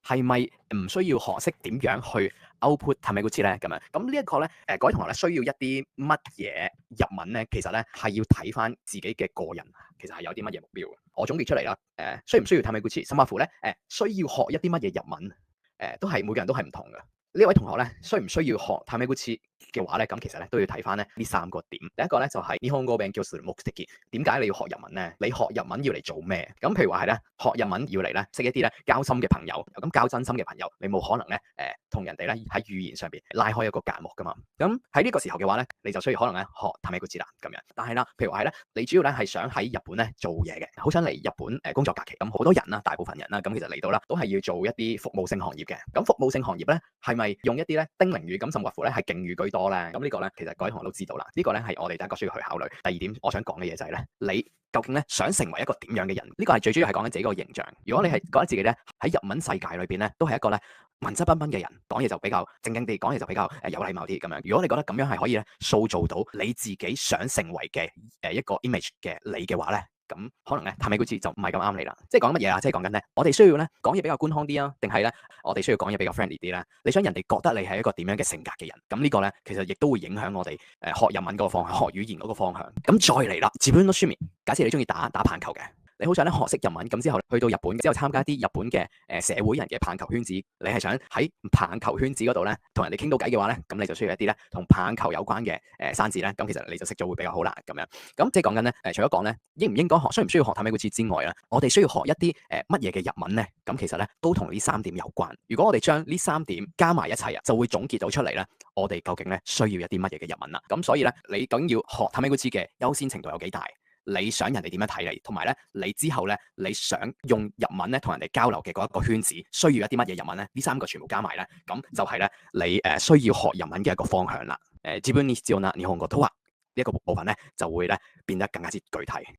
係咪唔需要學識點樣去 output Tameguchi 咧？咁樣咁呢一個咧，各位同學咧需要一啲乜嘢日文咧？其實咧係要睇翻自己嘅個人，其實係有啲乜嘢目標嘅。我總結出嚟啦，需唔需要 Tameguchi，甚至乎咧，需要學一啲乜嘢日文，都係每個人都係唔同嘅。呢位同學咧，需唔需要學 Tameguchi 嘅話咧，咁其實咧都要睇翻咧呢3個點。第一個咧就係日本語勉強する目的。點解你要學日文咧？你學日文要嚟做咩？咁譬如話係咧，學日文要嚟咧識一啲咧交心嘅朋友。咁交真心嘅朋友，你冇可能咧同人哋咧喺語言上邊拉開一個隔膜噶嘛。咁喺呢個時候嘅話咧，你就需要可能咧學 Tameguchi 啦咁樣。但係啦，譬如話係咧，你主要咧係想喺日本咧做嘢嘅，好想嚟日本工作假期。咁好多人啦，大部分人啦，咁其實嚟到啦都係要做一啲服務性行業嘅。咁服務性行業咧係咪用一啲咧丁寧語咁甚或乎咧係敬語居多咧？咁呢個咧其實各位同學都知道啦。呢個咧係我哋第一個需要去考慮。第二點我想講嘅嘢就係咧，你究竟咧想成為一個點樣嘅人？呢個係最主要係講緊自己個形象。如果你係覺得自己咧喺日文世界裏邊咧都係一個咧文質彬彬嘅人，講嘢就比較正經啲，講嘢就比較有禮貌啲咁樣。如果你覺得咁樣係可以咧塑造到你自己想成為嘅一個 image 嘅你嘅話咧，咁可能咧Tameguchi就唔係咁啱你啦。即係講乜嘢啊？即係講緊咧，我哋需要咧講嘢比較官腔啲啊，定係咧我哋需要講嘢比較 friendly 啲咧？你想人哋覺得你係一個點樣嘅性格嘅人？咁呢個咧其實亦都會影響我哋學日文嗰個方向，學語言嗰個方向。咁再嚟啦，自分の趣味。假設你中意打棒球嘅。你好想咧學識日文，咁之後去到日本之後參加啲日本嘅社會人嘅棒球圈子，你係想喺棒球圈子嗰度咧同人哋傾到偈嘅話咧，咁你就需要一啲咧同棒球有關嘅生字咧，咁其實你就識咗會比較好啦咁樣。咁即係講緊咧除咗講咧應唔應該學，需唔需要學Tameguchi之外啦，我哋需要學一啲乜嘢嘅日文咧？咁其實咧都同呢3點有關。如果我哋將呢3點加埋一齊啊，就會總結到出嚟咧，我哋究竟咧需要一啲乜嘢嘅日文啦。咁所以咧，你究竟要學Tameguchi嘅優先程度有幾大？你想人哋點樣睇你，同埋咧，你之後咧，你想用日文咧同人哋交流嘅嗰一個圈子，需要一啲乜嘢日文咧？呢3個全部加埋咧，咁就係咧你需要學日文嘅一個方向啦。自分に必要な日本語とは呢一個部分咧，就會咧變得更加之具體。